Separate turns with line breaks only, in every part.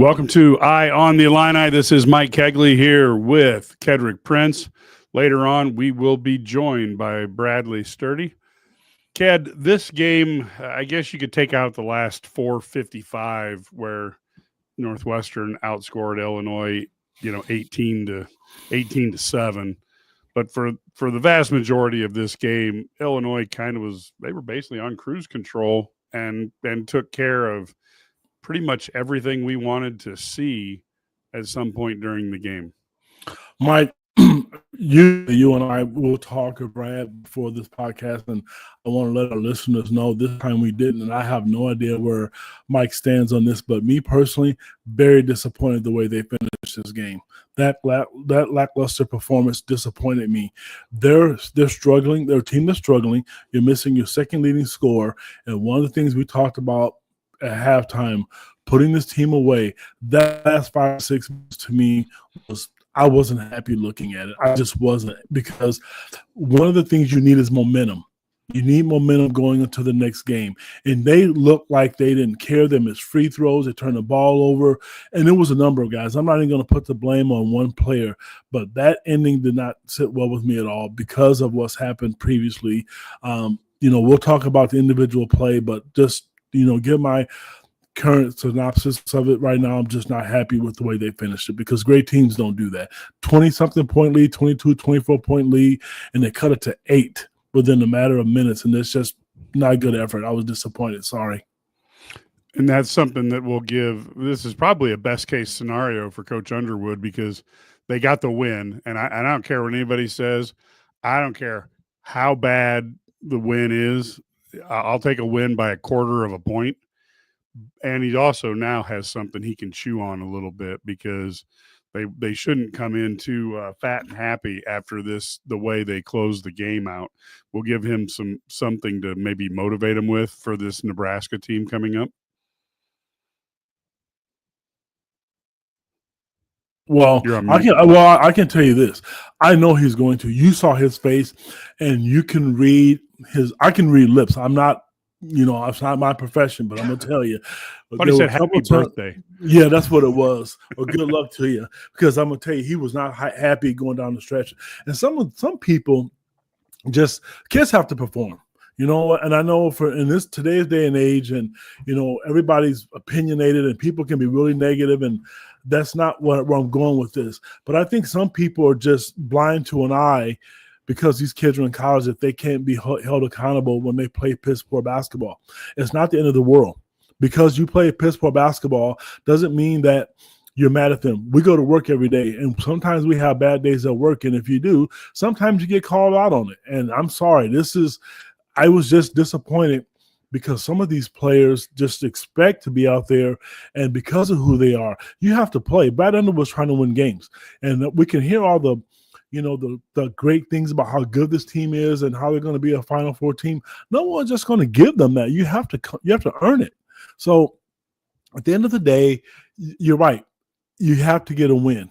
Welcome to Eye on the Illini. This is Mike Kegley here with Kedrick Prince. Later on, we will be joined by Bradley Sturdy. Ked, this game, I guess you could take out the last 4:55 where Northwestern outscored Illinois, 18 to 7. But for the vast majority of this game, Illinois they were basically on cruise control and took care of pretty much everything we wanted to see at some point during the game.
Mike, you and I will talk to Brad before this podcast, and I want to let our listeners know this time we didn't, and I have no idea where Mike stands on this, but me personally, very disappointed the way they finished this game. That lackluster performance disappointed me. They're struggling. Their team is struggling. You're missing your second leading scorer, and one of the things we talked about at halftime, putting this team away, that last 5-6 minutes to me I wasn't happy looking at it. I just wasn't, because one of the things you need is momentum. You need momentum going into the next game. And they looked like they didn't care. They missed free throws. They turned the ball over. And there was a number of guys. I'm not even going to put the blame on one player, but that ending did not sit well with me at all because of what's happened previously. We'll talk about the individual play, but just give my current synopsis of it right now. I'm just not happy with the way they finished it, because great teams don't do that. 20-something point lead, 22, 24-point lead, and they cut it to 8 within a matter of minutes, and it's just not a good effort. I was disappointed. Sorry.
And that's something that we'll give – this is probably a best-case scenario for Coach Underwood, because they got the win, and I don't care what anybody says. I don't care how bad the win is. I'll take a win by a quarter of a point. And he also now has something he can chew on a little bit, because they shouldn't come in too fat and happy after this, the way they closed the game out. We'll give him something to maybe motivate him with for this Nebraska team coming up.
Well, I can tell you this. I know he's going to. You saw his face, and you can read I can read lips. I'm not, it's not my profession, but I'm going to tell you.
But he said happy birthday.
Yeah, that's what it was. Well, good luck to you, because I'm going to tell you, he was not happy going down the stretch. And some people, just kids have to perform. And I know in today's day and age, and everybody's opinionated, and people can be really negative, and that's not where I'm going with this. But I think some people are just blind to an eye, because these kids are in college, that they can't be held accountable when they play piss poor basketball. It's not the end of the world. Because you play piss poor basketball doesn't mean that you're mad at them. We go to work every day, and sometimes we have bad days at work, and if you do, sometimes you get called out on it. And I'm sorry, I was just disappointed, because some of these players just expect to be out there, and because of who they are, you have to play. Brad Underwood's trying to win games, and we can hear all the great things about how good this team is and how they're going to be a Final Four team. No one's just going to give them that. You have to earn it. So at the end of the day, you're right. You have to get a win,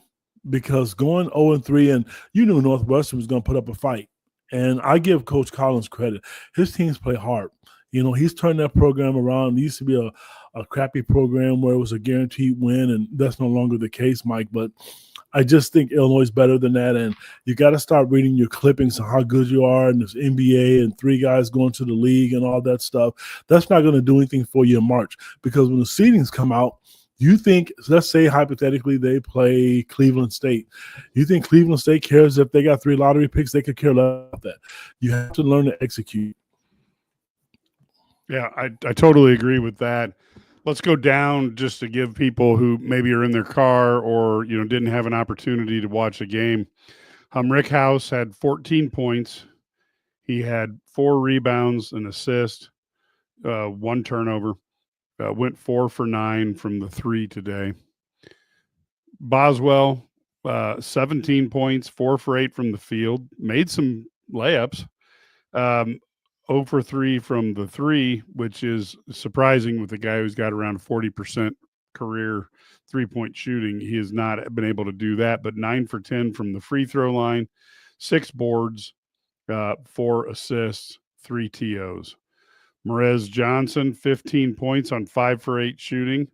because going 0-3, and you knew Northwestern was going to put up a fight. And I give Coach Collins credit. His teams play hard. He's turned that program around. It used to be a crappy program where it was a guaranteed win, and that's no longer the case, Mike. But I just think Illinois is better than that, and you got to start reading your clippings on how good you are, and this NBA and 3 guys going to the league and all that stuff. That's not going to do anything for you in March, because when the seedings come out, you think, let's say hypothetically they play Cleveland State. You think Cleveland State cares if they got 3 lottery picks? They could care less about that. You have to learn to execute.
Yeah, I totally agree with that. Let's go down just to give people who maybe are in their car or, didn't have an opportunity to watch a game. Rickhouse had 14 points. He had 4 rebounds, an assist, 1 turnover. Went 4 for 9 from the 3 today. Boswell, 17 points, 4 for 8 from the field. Made some layups. 0 for 3 from the 3, which is surprising with a guy who's got around 40% career three-point shooting. He has not been able to do that, but 9 for 10 from the free throw line, 6 boards, 4 assists, 3 TOs. Morz Johnson, 15 points on 5 for 8 shooting,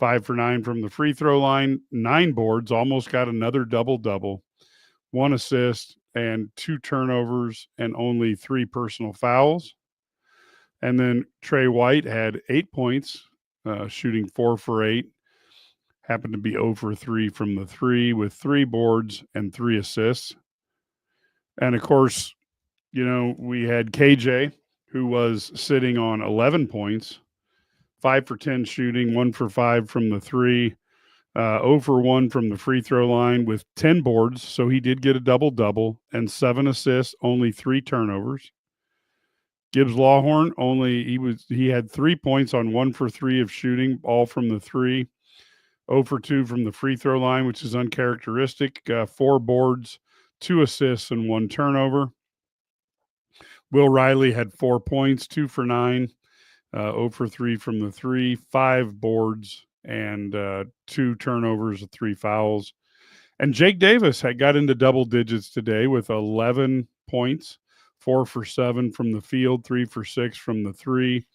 5 for 9 from the free throw line, 9 boards, almost got another double-double, 1 assist, and 2 turnovers, and only 3 personal fouls. And then Trey White had 8 points, shooting 4 for 8. Happened to be 0 for 3 from the 3 with 3 boards and 3 assists. And of course, we had KJ, who was sitting on 11 points, 5 for 10 shooting, 1 for 5 from the 3, 0 for 1 from the free throw line with 10 boards. So he did get a double-double and 7 assists, only 3 turnovers. Gibbs Lawhorn he had 3 points on 1 for 3 of shooting, all from the 3. 0 for 2 from the free throw line, which is uncharacteristic. 4 boards, 2 assists, and 1 turnover. Will Riley had 4 points, 2 for 9, 0 for 3 from the 3, 5 boards, and 2 turnovers, 3 fouls. And Jake Davis got into double digits today with 11 points, 4 for 7 from the field, 3 for 6 from the 3,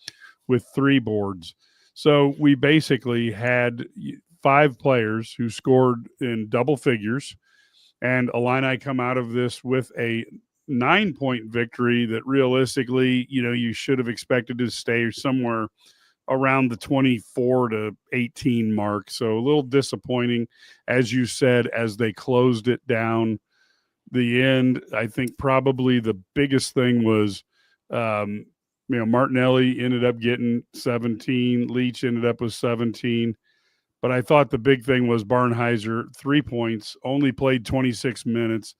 with 3 boards. So we basically had 5 players who scored in double figures, and Illini come out of this with a 9-point victory that realistically, you should have expected to stay somewhere around the 24 to 18 mark. So a little disappointing, as you said, as they closed it down. The end, I think probably the biggest thing was, Martinelli ended up getting 17. Leach ended up with 17. But I thought the big thing was Barnheiser, 3 points, only played 26 minutes,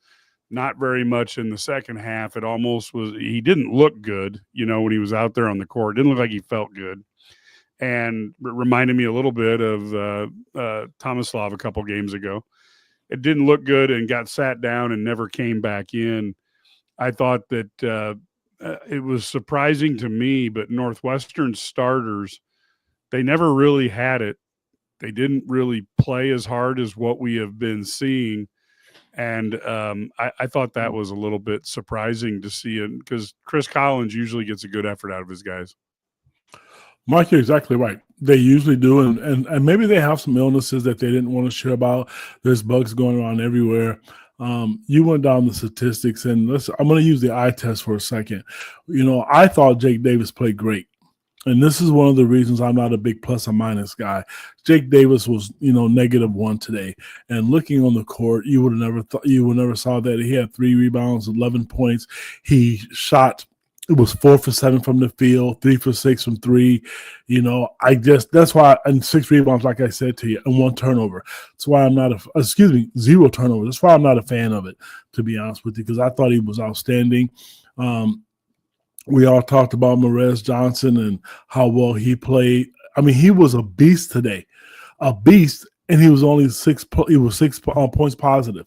not very much in the second half. It almost was, he didn't look good, when he was out there on the court. It didn't look like he felt good. And it reminded me a little bit of Tomislav a couple games ago. It didn't look good and got sat down and never came back in. I thought that it was surprising to me, but Northwestern starters, they never really had it. They didn't really play as hard as what we have been seeing. And I thought that was a little bit surprising to see it, because Chris Collins usually gets a good effort out of his guys.
Mark, you're exactly right. They usually do, and maybe they have some illnesses that they didn't want to share about. There's bugs going around everywhere. You went down the statistics, and I'm going to use the eye test for a second. I thought Jake Davis played great. And this is one of the reasons I'm not a big plus or minus guy. Jake Davis was, -1 today. And looking on the court, you would never saw that. He had 3 rebounds, 11 points. He shot, it was 4 for 7 from the field, 3 for 6 from 3. That's why, and 6 rebounds, like I said to you, and 1 turnover. That's why I'm not 0 turnovers. That's why I'm not a fan of it, to be honest with you, because I thought he was outstanding. We all talked about Morz Johnson and how well he played. I mean, he was a beast today, a beast, and he was only 6 points positive,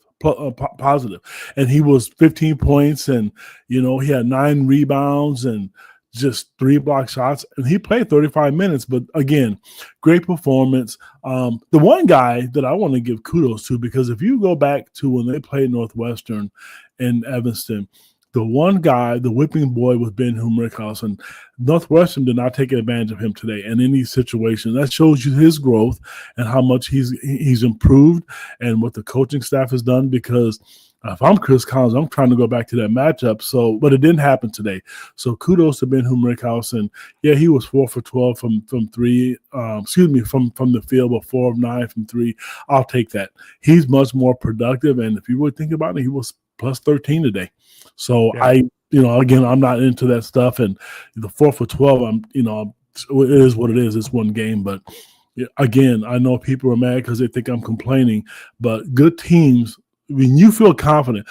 and he was 15 points, and he had 9 rebounds and just 3 block shots, and he played 35 minutes. But again, great performance. The one guy that I want to give kudos to, because if you go back to when they played Northwestern in Evanston, the one guy, the whipping boy, was Ben Humrickhouse, and Northwestern did not take advantage of him today in any situation. That shows you his growth and how much he's improved and what the coaching staff has done, because if I'm Chris Collins, I'm trying to go back to that matchup. But it didn't happen today. So kudos to Ben Humrickhouse. And yeah, he was 4 for 12 from 3, from the field, but 4 of 9 from 3. I'll take that. He's much more productive. And if you really think about it, he was plus 13 today. So yeah. Again, I'm not into that stuff. And the 4 for 12, it is what it is. It's one game. But again, I know people are mad because they think I'm complaining, but good teams, when you feel confident,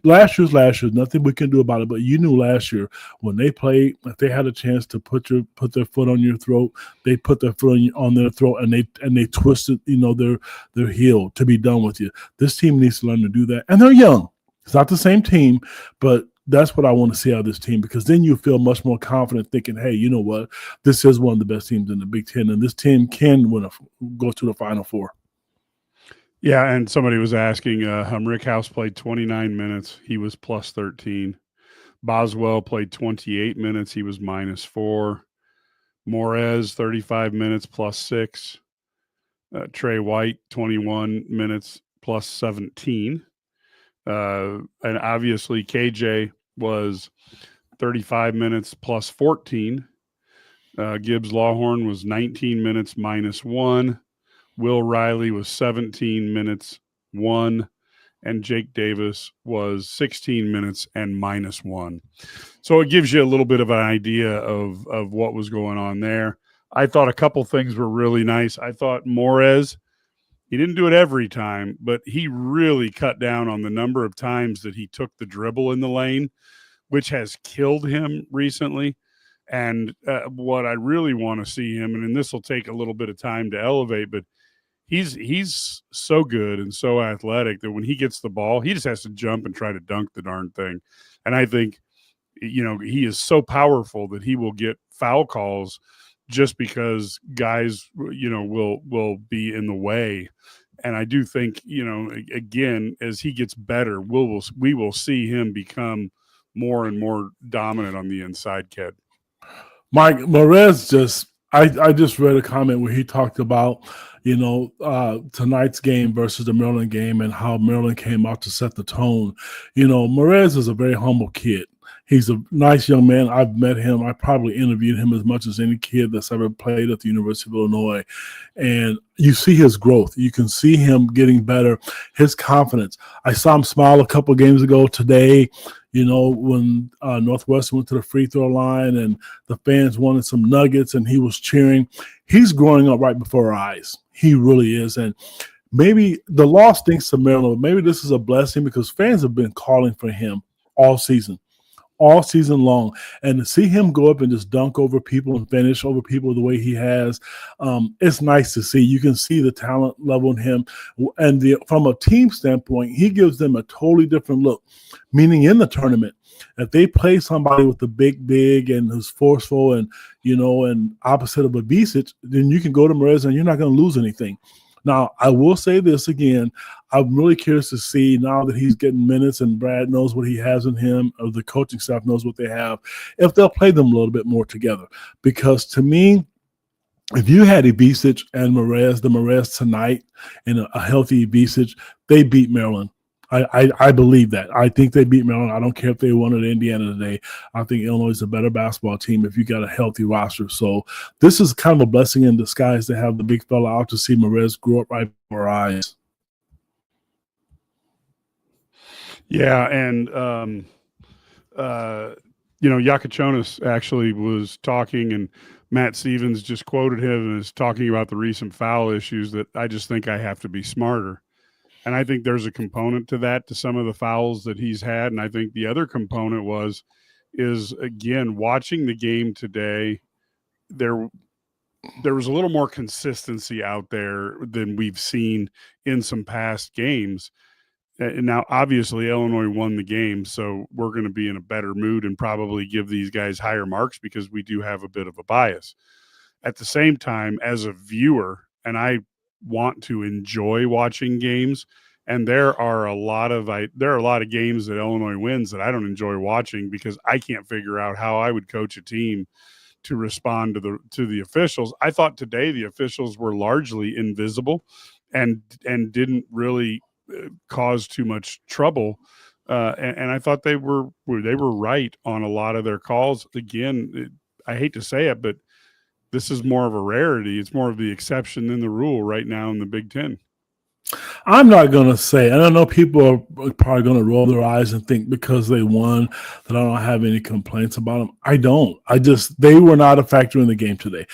last year's nothing we can do about it. But you knew last year when they played, if they had a chance to put their foot on your throat, they put their foot on their throat, and they twisted, their heel to be done with you. This team needs to learn to do that, and they're young. It's not the same team, but that's what I want to see out of this team, because then you feel much more confident thinking, hey, you know what? This is one of the best teams in the Big Ten, and this team can go to the Final Four.
Yeah, and somebody was asking, Humrickhouse played 29 minutes. He was plus 13. Boswell played 28 minutes. He was -4. Morz, 35 minutes, plus 6. Trey White, 21 minutes plus 17. And obviously KJ was 35 minutes plus 14. Gibbs Lawhorn was 19 minutes minus 1. Will Riley was 17 minutes 1. And Jake Davis was 16 minutes and minus 1. So it gives you a little bit of an idea of what was going on there. I thought a couple things were really nice. I thought Morz, he didn't do it every time, but he really cut down on the number of times that he took the dribble in the lane, which has killed him recently. And what I really want to see him, and this will take a little bit of time to elevate, but he's so good and so athletic that when he gets the ball, he just has to jump and try to dunk the darn thing. And I think, he is so powerful that he will get foul calls just because guys, will be in the way. And I do think, again, as he gets better, we will see him become more and more dominant on the inside, kid.
Mike Morz I just read a comment where he talked about, tonight's game versus the Maryland game and how Maryland came out to set the tone. Morz is a very humble kid. He's a nice young man. I've met him. I probably interviewed him as much as any kid that's ever played at the University of Illinois. And you see his growth. You can see him getting better, his confidence. I saw him smile a couple of games ago today, when Northwestern went to the free throw line and the fans wanted some nuggets and he was cheering. He's growing up right before our eyes. He really is. And maybe the loss stinks to Maryland. Maybe this is a blessing because fans have been calling for him all season long, and to see him go up and just dunk over people and finish over people the way he has, it's nice to see. You can see the talent level in him, and from a team standpoint, he gives them a totally different look, meaning in the tournament, if they play somebody with the big and who's forceful and, and opposite of a Bisic, then you can go to Morz and you're not going to lose anything. Now, I will say this again. I'm really curious to see now that he's getting minutes and Brad knows what he has in him, or the coaching staff knows what they have, if they'll play them a little bit more together. Because to me, if you had Bisic and the Morz tonight and a healthy Bisic, they beat Maryland. I believe that. I think they beat Maryland. I don't care if they won at Indiana today. I think Illinois is a better basketball team if you got a healthy roster. So this is kind of a blessing in disguise to have the big fella out to see Morz grow up right before our eyes.
Yeah, and Yakachonis actually was talking, and Matt Stevens just quoted him and is talking about the recent foul issues that I just think I have to be smarter. And I think there's a component to that, to some of the fouls that he's had. And I think the other component is again, watching the game today, there was a little more consistency out there than we've seen in some past games. And now, obviously, Illinois won the game, so we're going to be in a better mood and probably give these guys higher marks because we do have a bit of a bias. At the same time, as a viewer, and I want to enjoy watching games, and there are a lot of games that Illinois wins that I don't enjoy watching because I can't figure out how I would coach a team to respond to the officials. I thought today the officials were largely invisible and didn't really cause too much trouble, and I thought they were right on a lot of their calls. Again, I hate to say it, but this is more of a rarity. It's more of the exception than the rule right now in the Big Ten.
I'm not going to say, and I know people are probably going to roll their eyes and think because they won that I don't have any complaints about them. I don't. They were not a factor in the game today.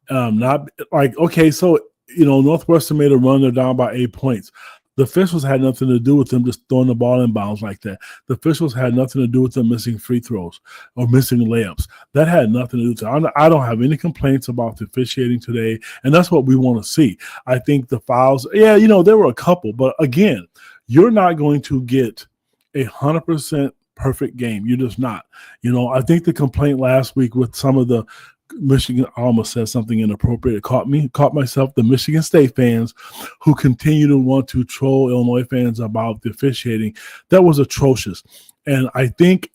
Not like, okay, so, Northwestern made a run. They're down by 8 points. The officials had nothing to do with them just throwing the ball in bounds like that. The officials had nothing to do with them missing free throws or missing layups. That had nothing to do with it. I don't have any complaints about the officiating today, and that's what we want to see. I think the fouls, there were a couple, but again, you're not going to get 100% perfect game. You're just not. I think the complaint last week with some of the Michigan, I almost said something inappropriate. It caught myself, the Michigan State fans who continue to want to troll Illinois fans about the officiating. That was atrocious. And I think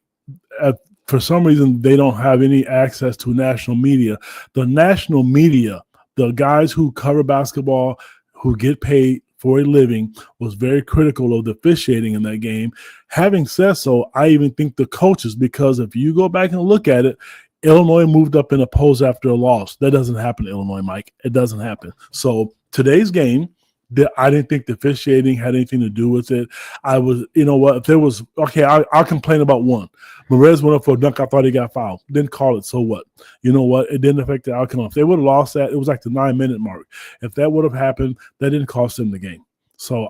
for some reason they don't have any access to national media. The national media, the guys who cover basketball, who get paid for a living was very critical of the officiating in that game. Having said so, I even think the coaches, because if you go back and look at it, Illinois moved up in a pose after a loss. That doesn't happen in Illinois, Mike. It doesn't happen. So today's game, I didn't think the officiating had anything to do with it. I was, you know what, if there was, okay, I'll complain about one. Morz went up for a dunk. I thought he got fouled. Didn't call it. So what? You know what? It didn't affect the outcome. If they would have lost that, it was like the 9-minute mark. If that would have happened, that didn't cost them the game. So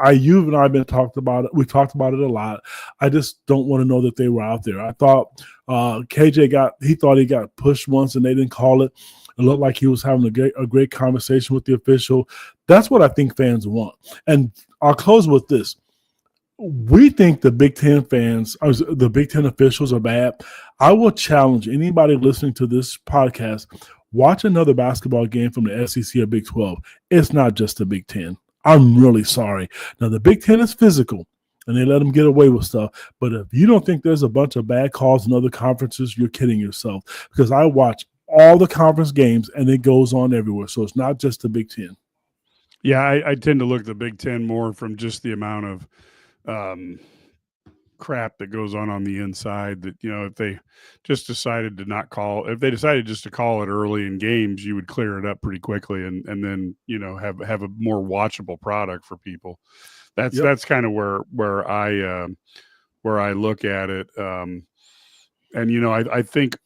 you and I have been talked about it. We talked about it a lot. I just don't want to know that they were out there. I thought KJ thought he got pushed once and they didn't call it. It looked like he was having a great conversation with the official. That's what I think fans want. And I'll close with this. We think the Big Ten fans, or the Big Ten officials are bad. I will challenge anybody listening to this podcast, watch another basketball game from the SEC or Big 12. It's not just the Big Ten. I'm really sorry. Now, the Big Ten is physical, and they let them get away with stuff. But if you don't think there's a bunch of bad calls in other conferences, you're kidding yourself. Because I watch all the conference games, and it goes on everywhere. So it's not just the Big Ten.
Yeah, I tend to look at the Big Ten more from just the amount of crap that goes on the inside. That, you know, if they just decided to not call, if they decided just to call it early in games, you would clear it up pretty quickly, and then, you know, have a more watchable product for people. That's kind of where I look at it. And you know, I think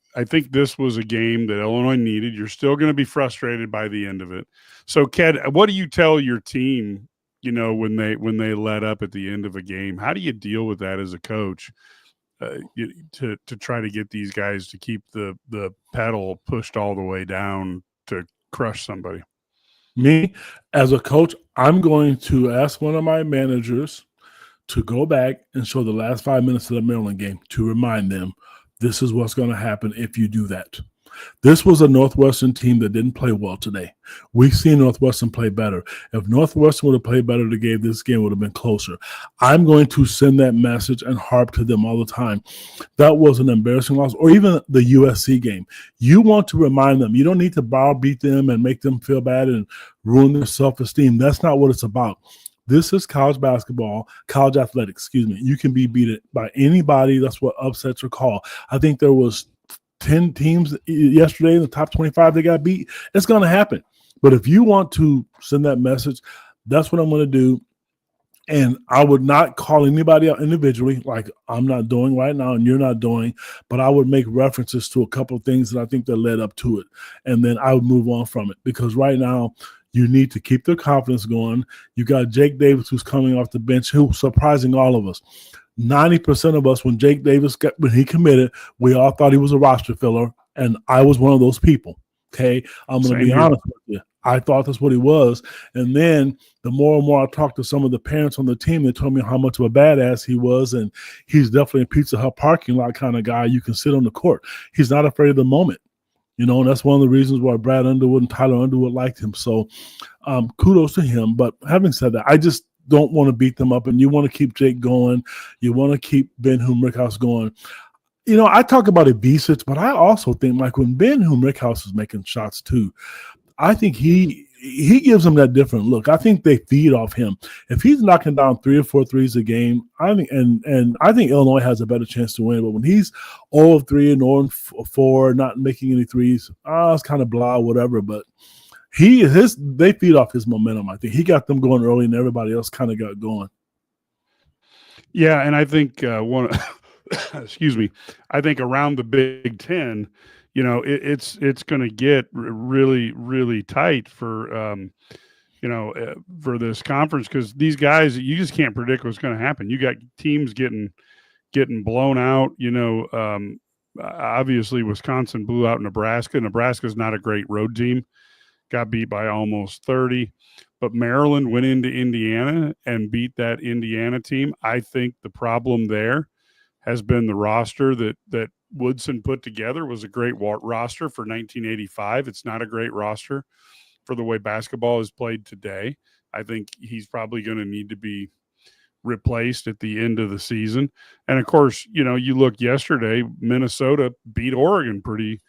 this was a game that Illinois needed. You're still going to be frustrated by the end of it. So, Ked, what do you tell your team, you know, when they let up at the end of a game? How do you deal with that as a coach, to try to get these guys to keep the pedal pushed all the way down to crush somebody?
Me, as a coach, I'm going to ask one of my managers to go back and show the last 5 minutes of the Maryland game to remind them this is what's going to happen if you do that. This was a Northwestern team that didn't play well today. We've seen Northwestern play better. If Northwestern would have played better today, this game would have been closer. I'm going to send that message and harp to them all the time. That was an embarrassing loss. Or even the USC game. You want to remind them. You don't need to browbeat them and make them feel bad and ruin their self-esteem. That's not what it's about. This is college basketball, college athletics, You can be beat by anybody. That's what upsets are called. I think there was 10 teams yesterday in the top 25 that got beat. It's going to happen. But if you want to send that message, that's what I'm going to do. And I would not call anybody out individually, like I'm not doing right now and you're not doing, but I would make references to a couple of things that I think that led up to it. And then I would move on from it, because right now you need to keep their confidence going. You got Jake Davis, who's coming off the bench, who's surprising all of us. 90% of us, when Jake Davis when he committed, we all thought he was a roster filler, and I was one of those people. Okay, I'm going to be honest with you. I thought that's what he was, and then the more and more I talked to some of the parents on the team, they told me how much of a badass he was, and he's definitely a Pizza Hut parking lot kind of guy. You can sit on the court. He's not afraid of the moment. You know, and that's one of the reasons why Brad Underwood and Tyler Underwood liked him. So kudos to him. But having said that, I just don't want to beat them up, and you want to keep Jake going. You want to keep Ben Rickhouse going. You know, I talk about Ibisic, but I also think, Mike, when Ben Rickhouse is making shots too, I think he gives them that different look. I think they feed off him. If he's knocking down 3 or 4 threes a game, I think, and I think Illinois has a better chance to win. But when he's 0 of 3 and 0 of 4, not making any threes, it's kind of blah, whatever. But they feed off his momentum. I think he got them going early, and everybody else kind of got going.
Yeah, and I think excuse me, I think around the Big Ten, you know, it's going to get really, really tight for for this conference, because these guys, you just can't predict what's going to happen. You got teams getting blown out. You know, obviously Wisconsin blew out Nebraska. Nebraska's not a great road team. Got beat by almost 30. But Maryland went into Indiana and beat that Indiana team. I think the problem there has been the roster that Woodson put together. Was a great roster for 1985. It's not a great roster for the way basketball is played today. I think he's probably going to need to be replaced at the end of the season. And of course, you know, you look yesterday, Minnesota beat Oregon pretty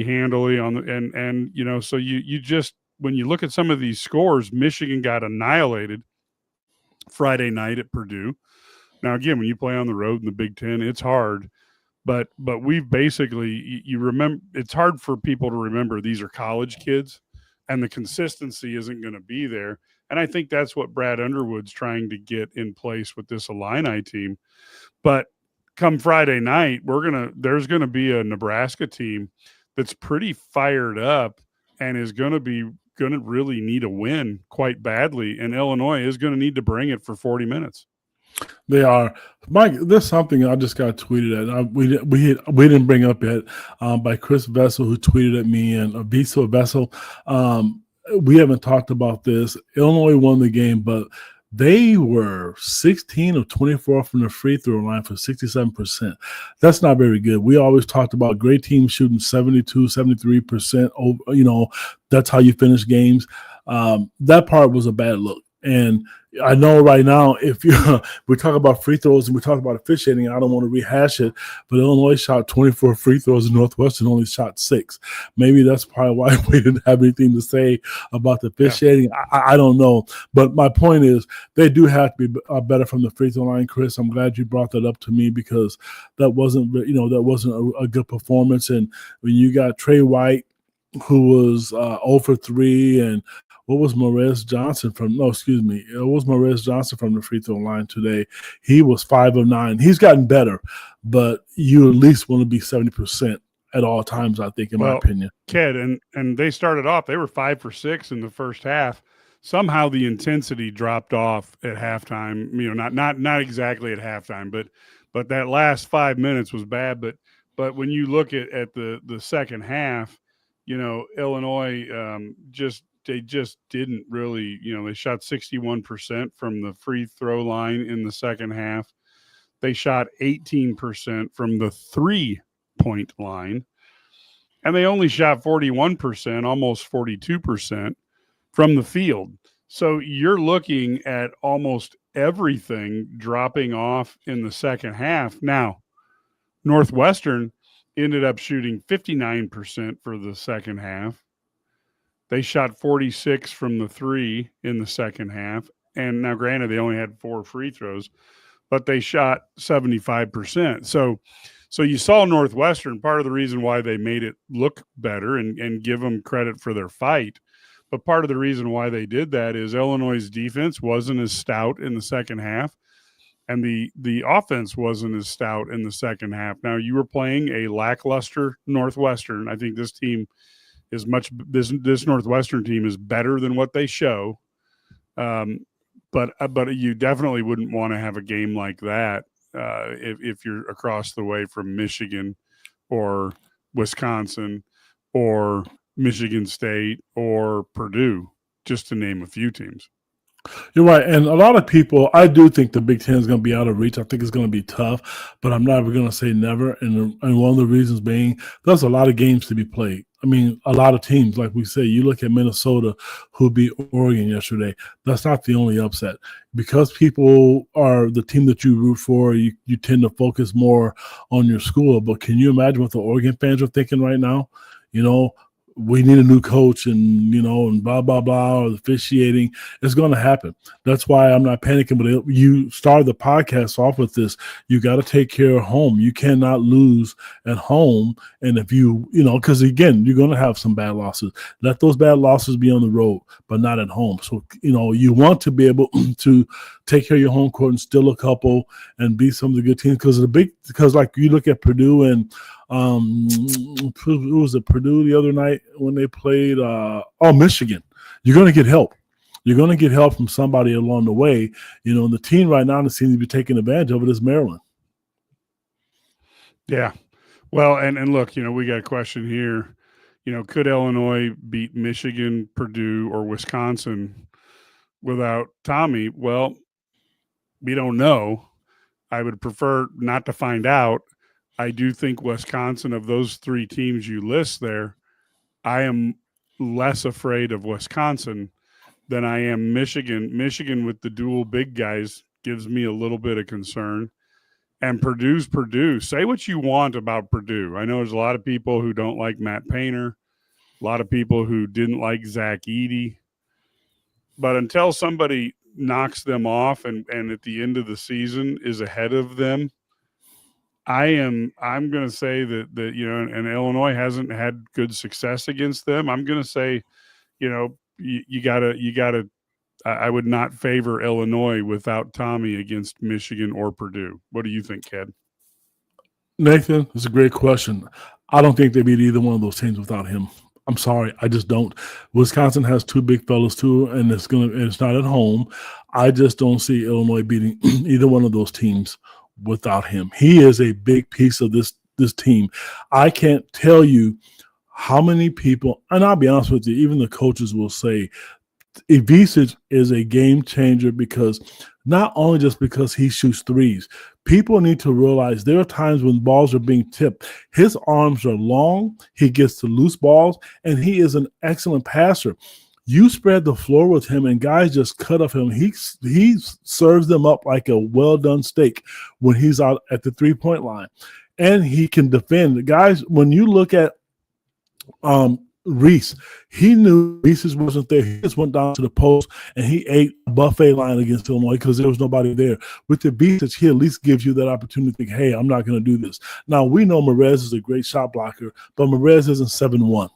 handily and you know, so you just when you look at some of these scores, Michigan got annihilated Friday night at Purdue. Now, again, when you play on the road in the Big Ten, it's hard. But we've basically, you remember, it's hard for people to remember these are college kids, and the consistency isn't going to be there. And I think that's what Brad Underwood's trying to get in place with this Illini team. But come Friday night, there's gonna be a Nebraska team that's pretty fired up and is gonna really need a win quite badly, and Illinois is gonna need to bring it for 40 minutes.
They are. Mike, there's something I just got tweeted at. We didn't bring up yet by Chris Vessel, who tweeted at me, and Visa Vessel. We haven't talked about this. Illinois won the game, but they were 16 of 24 from the free throw line for 67%. That's not very good. We always talked about great teams shooting 72, 73%. You know, that's how you finish games. That part was a bad look. And I know right now, we talk about free throws and we talk about officiating, I don't want to rehash it, but Illinois shot 24 free throws and Northwestern only shot 6. Maybe that's probably why we didn't have anything to say about the officiating. Yeah. I don't know. But my point is, they do have to be better from the free throw line, Chris. I'm glad you brought that up to me, because that wasn't a good performance. And when you got Trey White, who was 0 for 3, and what was Morz Johnson from? No, excuse me. It was Morz Johnson from the free throw line today. He was 5 of 9. He's gotten better, but you at least want to be 70% at all times, I think, in my opinion.
Kid, and they started off, they were 5 for 6 in the first half. Somehow the intensity dropped off at halftime. You know, not exactly at halftime, but that last 5 minutes was bad. But when you look at the second half, you know, Illinois they just didn't really, you know, they shot 61% from the free throw line in the second half. They shot 18% from the 3-point line. And they only shot 41%, almost 42% from the field. So you're looking at almost everything dropping off in the second half. Now, Northwestern ended up shooting 59% for the second half. They shot 46 from the 3 in the second half. And now, granted, they only had 4 free throws, but they shot 75%. So you saw Northwestern, part of the reason why they made it look better and give them credit for their fight. But part of the reason why they did that is Illinois' defense wasn't as stout in the second half, and the offense wasn't as stout in the second half. Now, you were playing a lackluster Northwestern. I think this team is this Northwestern team is better than what they show. But you definitely wouldn't want to have a game like that if you're across the way from Michigan or Wisconsin or Michigan State or Purdue, just to name a few teams.
You're right. And a lot of people, I do think the Big Ten is going to be out of reach. I think it's going to be tough, but I'm never going to say never. And one of the reasons being, there's a lot of games to be played. I mean, a lot of teams, like we say, you look at Minnesota, who beat Oregon yesterday. That's not the only upset. Because people are the team that you root for, you tend to focus more on your school. But can you imagine what the Oregon fans are thinking right now? You know, we need a new coach and blah, blah, blah, or the officiating. It's going to happen. That's why I'm not panicking. But you started the podcast off with this. You got to take care of home. You cannot lose at home. And if because again, you're going to have some bad losses. Let those bad losses be on the road, but not at home. So, you want to be able to take care of your home court and steal a couple and beat some of the good teams. Because like you look at Purdue and, who was it, Purdue the other night when they played Michigan. You're going to get help. You're going to get help from somebody along the way. And the team right now that seems to be taking advantage of it is Maryland.
Yeah. Well, and look, we got a question here. Could Illinois beat Michigan, Purdue, or Wisconsin without Tommy? Well, we don't know. I would prefer not to find out. I do think Wisconsin, of those 3 teams you list there, I am less afraid of Wisconsin than I am Michigan. Michigan with the dual big guys gives me a little bit of concern. And Purdue's Purdue. Say what you want about Purdue. I know there's a lot of people who don't like Matt Painter. a lot of people who didn't like Zach Edey. But until somebody knocks them off and at the end of the season is ahead of them, I'm going to say that and Illinois hasn't had good success against them. I'm going to say, you gotta. I would not favor Illinois without Tommy against Michigan or Purdue. What do you think, Ked?
Nathan, it's a great question. I don't think they beat either one of those teams without him. I'm sorry, I just don't. Wisconsin has two big fellas too, and it's not at home. I just don't see Illinois beating either one of those teams without him. He is a big piece of this team. I can't tell you how many people, and I'll be honest with you, even the coaches will say Ivisic is a game changer because not only just because he shoots threes, people need to realize there are times when balls are being tipped. His arms are long, he gets to loose balls, and he is an excellent passer. You spread the floor with him, and guys just cut off him. He serves them up like a well-done steak when he's out at the three-point line, and he can defend. The guys, when you look at Reese, he knew Reese wasn't there. He just went down to the post and he ate a buffet line against Illinois because there was nobody there. With the Ivisic, he at least gives you that opportunity to think, hey, I'm not going to do this. Now, we know Morz is a great shot blocker, but Morz isn't 7'1".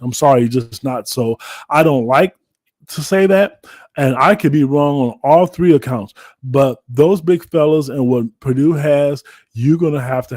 I'm sorry, he's just not. So I don't like to say that, and I could be wrong on all three accounts, but those big fellas and what Purdue has, you're going to have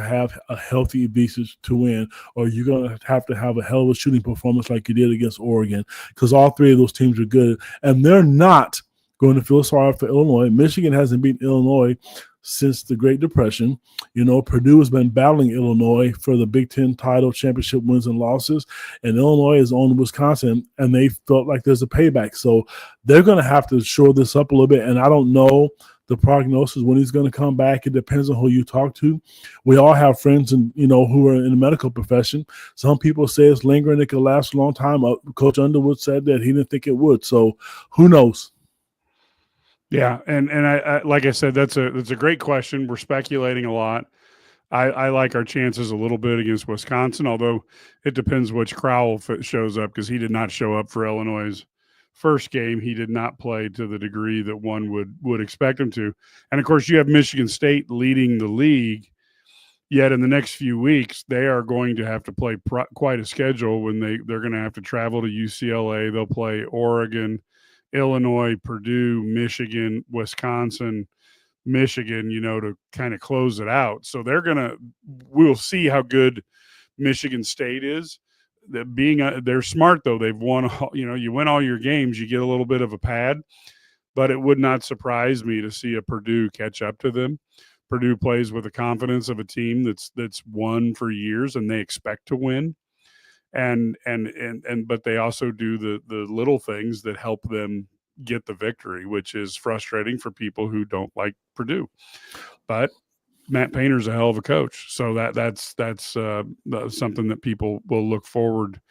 a healthy Ivisic to win, or you're going to have a hell of a shooting performance like you did against Oregon, because all three of those teams are good, and they're not going to feel sorry for Illinois. Michigan hasn't beaten Illinois since the Great Depression. Purdue has been battling Illinois for the Big Ten title, championship wins and losses, and Illinois is on Wisconsin, and they felt like there's a payback. So they're going to have to shore this up a little bit, and I don't know the prognosis when he's going to come back. It depends on who you talk to. We all have friends who are in the medical profession. Some people say it's lingering, it could last a long time. Coach Underwood said that he didn't think it would, so who knows?
Yeah, and I like I said, that's a great question. We're speculating a lot. I like our chances a little bit against Wisconsin, although it depends which Crowell shows up, because he did not show up for Illinois' first game. He did not play to the degree that one would expect him to. And of course, you have Michigan State leading the league. Yet in the next few weeks, they are going to have to play quite a schedule when they're going to have to travel to UCLA. They'll play Oregon, Illinois, Purdue, Michigan, Wisconsin, Michigan, to kind of close it out. So we'll see how good Michigan State is. They're smart though. They've won, you win all your games, you get a little bit of a pad, but it would not surprise me to see a Purdue catch up to them. Purdue plays with the confidence of a team that's won for years, and they expect to win. But they also do the little things that help them get the victory, which is frustrating for people who don't like Purdue. But Matt Painter's a hell of a coach, so that's something that people will look forward.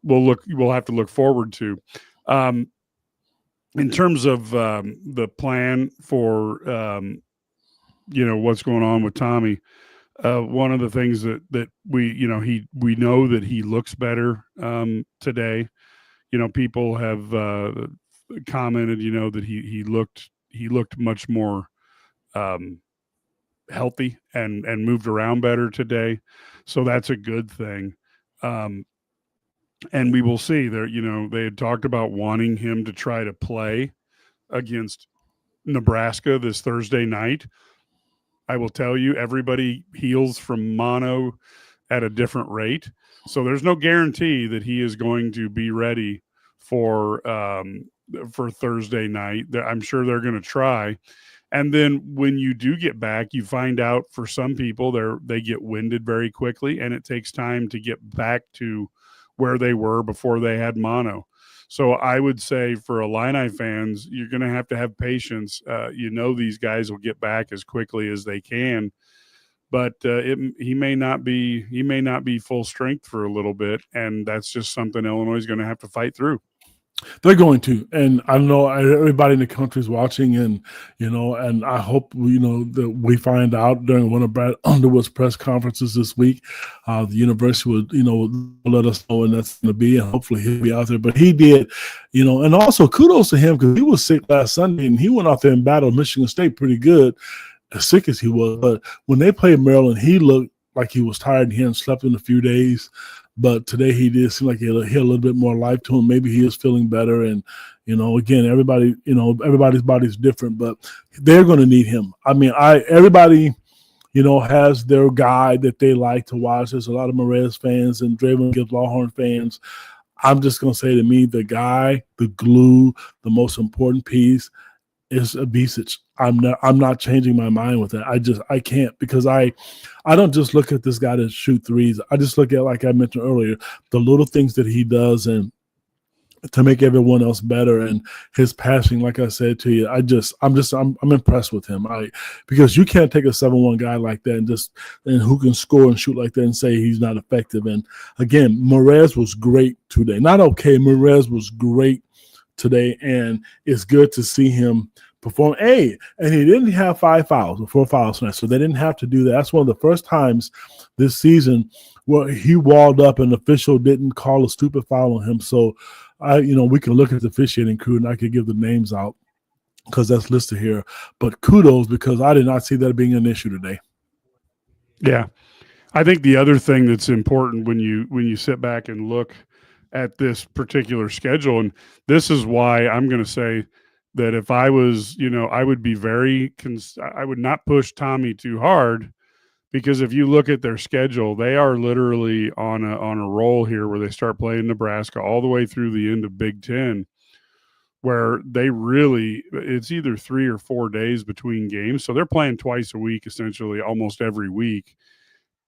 We'll have to look forward to. In terms of the plan for what's going on with Tommy. One of the things that we know that he looks better today. People have commented, that he looked much more healthy and moved around better today. So that's a good thing. And we will see there, they had talked about wanting him to try to play against Nebraska this Thursday night. I will tell you, everybody heals from mono at a different rate. So there's no guarantee that he is going to be ready for Thursday night. I'm sure they're going to try. And then when you do get back, you find out for some people they get winded very quickly, and it takes time to get back to where they were before they had mono. So I would say for Illini fans, you're going to have patience. These guys will get back as quickly as they can, but he may not be full strength for a little bit, and that's just something Illinois is going to have to fight through.
They're going to, and I know everybody in the country is watching, and and I hope that we find out during one of Brad Underwood's press conferences this week. The university would let us know when that's going to be, and hopefully he'll be out there. But he did, and also kudos to him because he was sick last Sunday, and he went out there and battled Michigan State pretty good, as sick as he was. But when they played Maryland, he looked like he was tired. He hadn't slept in a few days. But today he did seem like he had a little bit more life to him. Maybe he is feeling better. And, again, everybody's body's different, but they're going to need him. I mean, everybody, has their guy that they like to watch. There's a lot of Morz fans and Draven Gibbs Longhorn fans. I'm just going to say, to me, the guy, the glue, the most important piece is Abisic. I'm not changing my mind with that. I can't, because I don't just look at this guy to shoot threes. I just look at, like I mentioned earlier, the little things that he does and to make everyone else better, and his passing. Like I said to you, I'm impressed with him. Because you can't take a 7-1 guy like that and who can score and shoot like that and say he's not effective. And again, Morz was great today. Not okay. Morz was great today, and it's good to see him perform. And he didn't have 5 fouls or 4 fouls tonight, so they didn't have to do that. That's one of the first times this season where he walled up and the official didn't call a stupid foul on him. So, we can look at the officiating crew, and I could give the names out because that's listed here. But kudos, because I did not see that being an issue today.
Yeah, I think the other thing that's important when you sit back and look at this particular schedule, and this is why I'm going to say that if I was, I would be I would not push Tommy too hard, because if you look at their schedule, they are literally on a roll here where they start playing Nebraska all the way through the end of Big Ten, where it's either 3 or 4 days between games. So they're playing twice a week, essentially almost every week.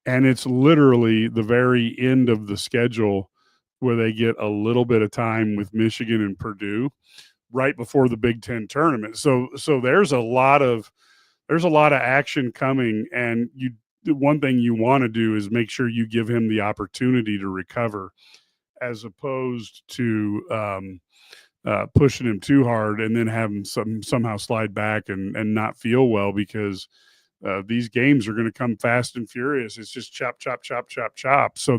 And it's literally the very end of the schedule where they get a little bit of time with Michigan and Purdue right before the Big Ten tournament. So there's a lot of action coming, and one thing you want to do is make sure you give him the opportunity to recover, as opposed to pushing him too hard and then have him somehow slide back and not feel well, because these games are going to come fast and furious. It's just chop, chop, chop, chop, chop. So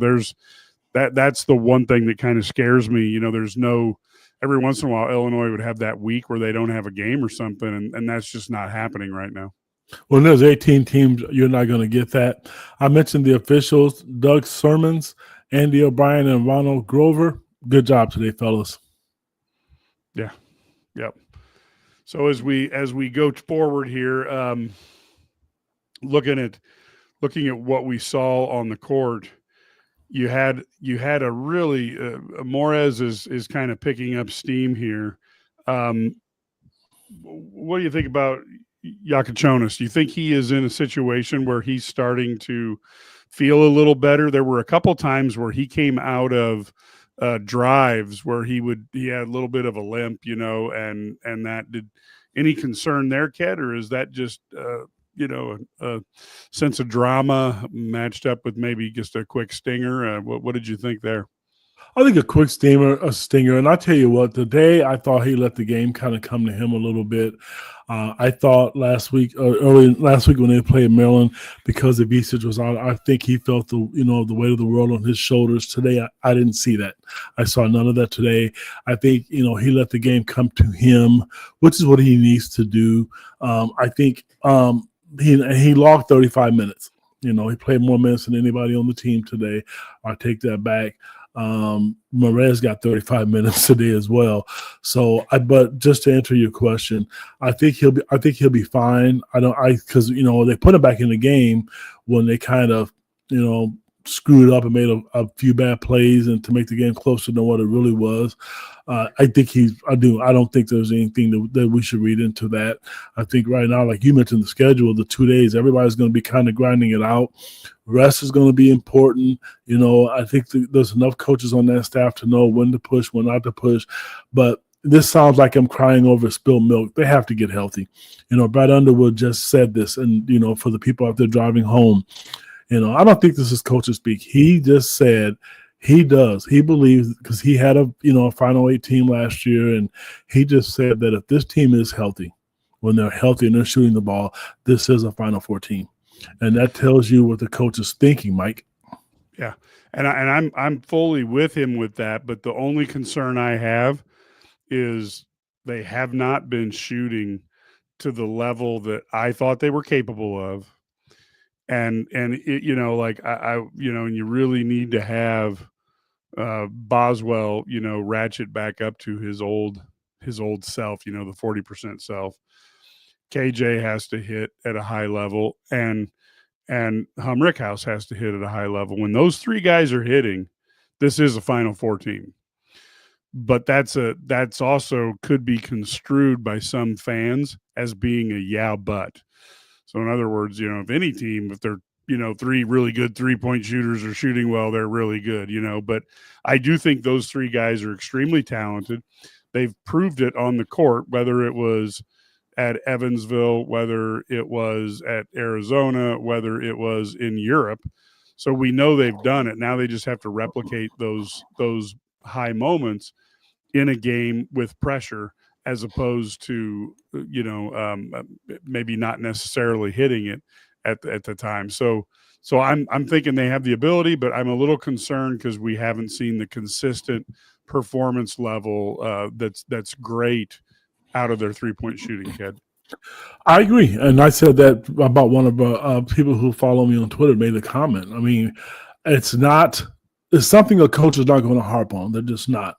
that's the one thing that kind of scares me. Every once in a while, Illinois would have that week where they don't have a game or something, and that's just not happening right now.
When there's 18 teams, you're not going to get that. I mentioned the officials: Doug Sermons, Andy O'Brien, and Ronald Grover. Good job today, fellas.
Yeah. Yep. So as we go forward here, looking at what we saw on the court, you had a really Morz is kind of picking up steam here. What do you think about Yakachonis? Do you think he is in a situation where he's starting to feel a little better? There were a couple times where he came out of drives where he had a little bit of a limp, and that did any concern there, Ket, or is that just a sense of drama matched up with maybe just a quick stinger? What did you think there?
I think a quick stinger. And I tell you what, today I thought he let the game kind of come to him a little bit. I thought early last week when they played Maryland, because Abisic was out, I think he felt the weight of the world on his shoulders. Today, I didn't see that. I saw none of that today. I think, he let the game come to him, which is what he needs to do. I think he logged 35 minutes. He played more minutes than anybody on the team today. I take that back. Morz got 35 minutes today as well. So, but just to answer your question, I think he'll be fine. Because they put him back in the game when they kind of screwed up and made a few bad plays and to make the game closer than what it really was. I don't think there's anything that we should read into that. I think right now, like you mentioned, the schedule, the 2 days, everybody's going to be kind of grinding it out. Rest is going to be important. I think there's enough coaches on that staff to know when to push, when not to push. But this sounds like I'm crying over spilled milk. They have to get healthy. Brad Underwood just said this, and, for the people out there driving home, I don't think this is coaches speak. He just said He does. He believes because he had a Final Eight team last year, and he just said that if this team is healthy, when they're healthy and they're shooting the ball, this is a Final Four team, and that tells you what the coach is thinking, Mike.
Yeah, and I'm fully with him with that. But the only concern I have is they have not been shooting to the level that I thought they were capable of. And it, like and you really need to have Boswell, ratchet back up to his old self, the 40% self. KJ has to hit at a high level, and Rickhouse has to hit at a high level. When those three guys are hitting, this is a Final Four team. But that's also could be construed by some fans as being a yeah, but. So in other words, if any team, if they're three really good 3-point shooters are shooting well, they're really good, But I do think those three guys are extremely talented. They've proved it on the court, whether it was at Evansville, whether it was at Arizona, whether it was in Europe. So we know they've done it. Now they just have to replicate those high moments in a game with pressure, as opposed to maybe not necessarily hitting it at the time. So I'm thinking they have the ability, but I'm a little concerned because we haven't seen the consistent performance level that's great out of their 3-point shooting, kid.
I agree, and I said that about one of the people who follow me on Twitter made a comment. I mean, it's something a coach is not going to harp on. They're just not.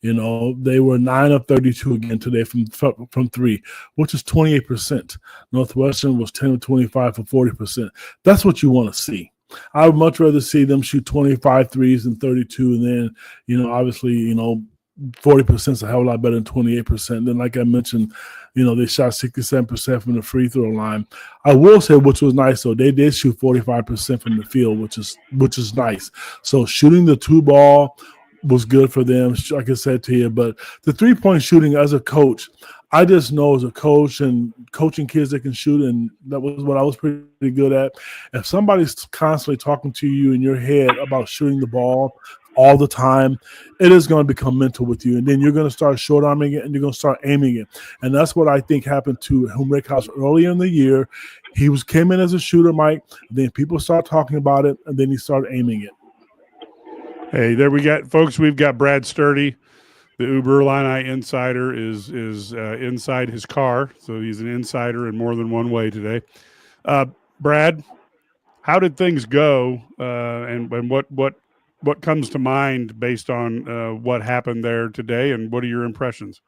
They were 9 of 32 again today from three, which is 28%. Northwestern was 10 of 25 for 40%. That's what you want to see. I would much rather see them shoot 25 threes than 32, and then, obviously, 40% is a hell of a lot better than 28%. Then, like I mentioned, they shot 67% from the free throw line. I will say, which was nice, though, they did shoot 45% from the field, which is nice. So shooting the two ball was good for them, like I said to you. But the 3-point shooting as a coach, I just know as a coach and coaching kids that can shoot, and that was what I was pretty good at. If somebody's constantly talking to you in your head about shooting the ball all the time, it is going to become mental with you. And then you're going to start short-arming it, and you're going to start aiming it. And that's what I think happened to Rickhouse earlier in the year. He came in as a shooter, Mike, and then people start talking about it, and then he started aiming it.
Hey, there we got, folks, we've got Brad Sturdy. The Uber Illini insider is inside his car, so he's an insider in more than one way today. Brad, how did things go, and what comes to mind based on what happened there today, and what are your impressions?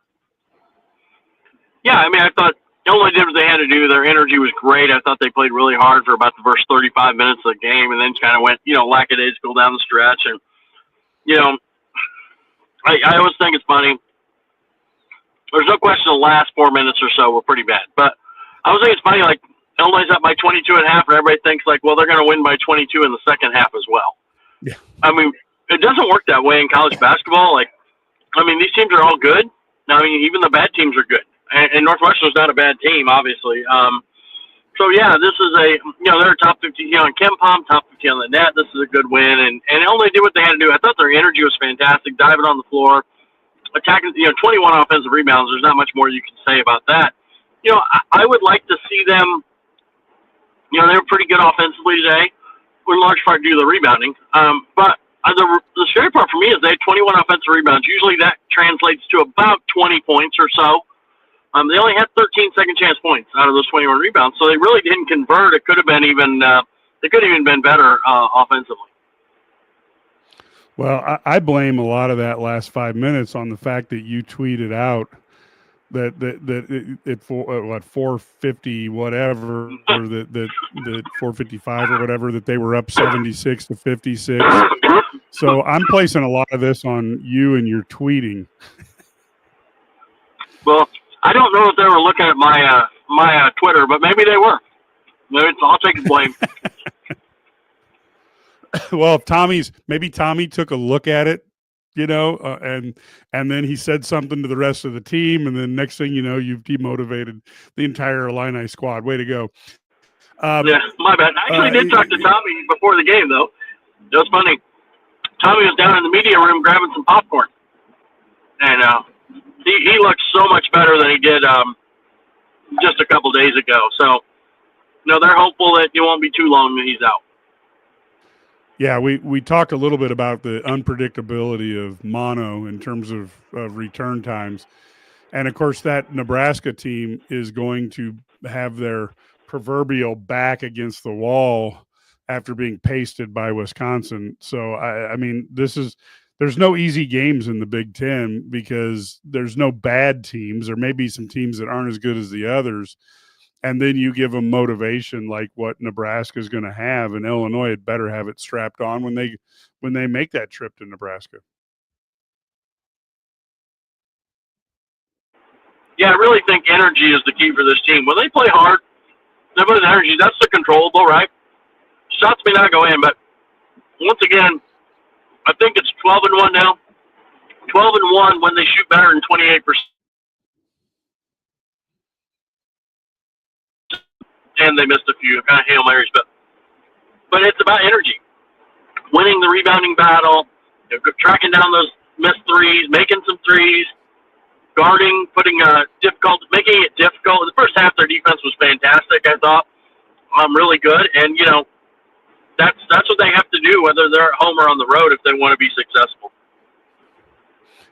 Yeah, I mean, I thought the only difference they had to do, their energy was great. I thought they played really hard for about the first 35 minutes of the game, and then kind of went, lackadaisical down the stretch. And, I always think it's funny. There's no question the last 4 minutes or so were pretty bad. But I always think it's funny, like, Illinois up by 22 and a half, and everybody thinks, like, well, they're going to win by 22 in the second half as well.
Yeah.
I mean, it doesn't work that way in college basketball. Like, I mean, these teams are all good. I mean, even the bad teams are good. And Northwestern's not a bad team, obviously. So, yeah, this is they're top 50, in KenPom, top 50 on the net. This is a good win. And Illinois did what they had to do. I thought their energy was fantastic, diving on the floor, attacking, 21 offensive rebounds. There's not much more you can say about that. I would like to see them, they were pretty good offensively today, in large part due to the rebounding. But the scary part for me is they had 21 offensive rebounds. Usually that translates to about 20 points or so. They only had 13 second chance points out of those 21 rebounds, so they really didn't convert. It could have been they could have even been better offensively.
Well, I blame a lot of that last 5 minutes on the fact that you tweeted out that it for what 450 whatever or that 455 or whatever that they were up 76 to 56. So I'm placing a lot of this on you and your tweeting.
Well, I don't know if they were looking at my Twitter, but maybe they were. I'll take the blame.
Well, if maybe Tommy took a look at it, and then he said something to the rest of the team, and then next thing you know, you've demotivated the entire Illini squad. Way to go!
Yeah, my bad. I actually did talk to Tommy before the game, though. It was funny. Tommy was down in the media room grabbing some popcorn, and he looks so much better than he did just a couple days ago. So, they're hopeful that it won't be too long that he's out.
Yeah, we talked a little bit about the unpredictability of mono in terms of return times. And, of course, that Nebraska team is going to have their proverbial back against the wall after being pasted by Wisconsin. So, I mean, there's no easy games in the Big Ten because there's no bad teams. There may be some teams that aren't as good as the others. And then you give them motivation like what Nebraska is going to have, and Illinois had better have it strapped on when they make that trip to Nebraska.
Yeah, I really think energy is the key for this team. When they play hard, they put energy. That's the controllable, right? Shots may not go in, but once again, I think it's 12-1 now. 12-1 when they shoot better than 28%. And they missed a few kind of Hail Marys, but it's about energy. Winning the rebounding battle, tracking down those missed threes, making some threes, guarding, making it difficult. The first half, their defense was fantastic, I thought. Really good. And, that's what they have to do, whether they're at home or on the road, if they want to be successful.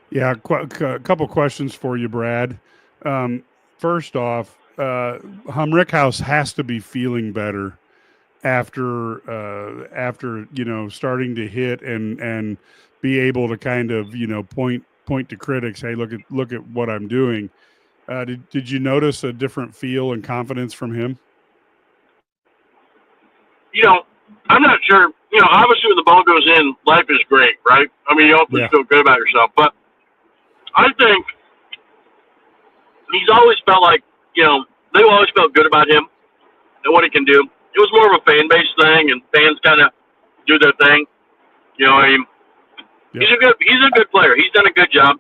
Yeah, a couple questions for you, Brad. First off, Rickhouse has to be feeling better after starting to hit and be able to kind of point to critics. Hey, look at what I'm doing. Did you notice a different feel and confidence from him?
I'm not sure. Obviously when the ball goes in, life is great, right? I mean, you always feel good about yourself, but I think he's always felt like they've always felt good about him and what he can do. It was more of a fan base thing, and fans kind of do their thing. He's a good player. He's done a good job.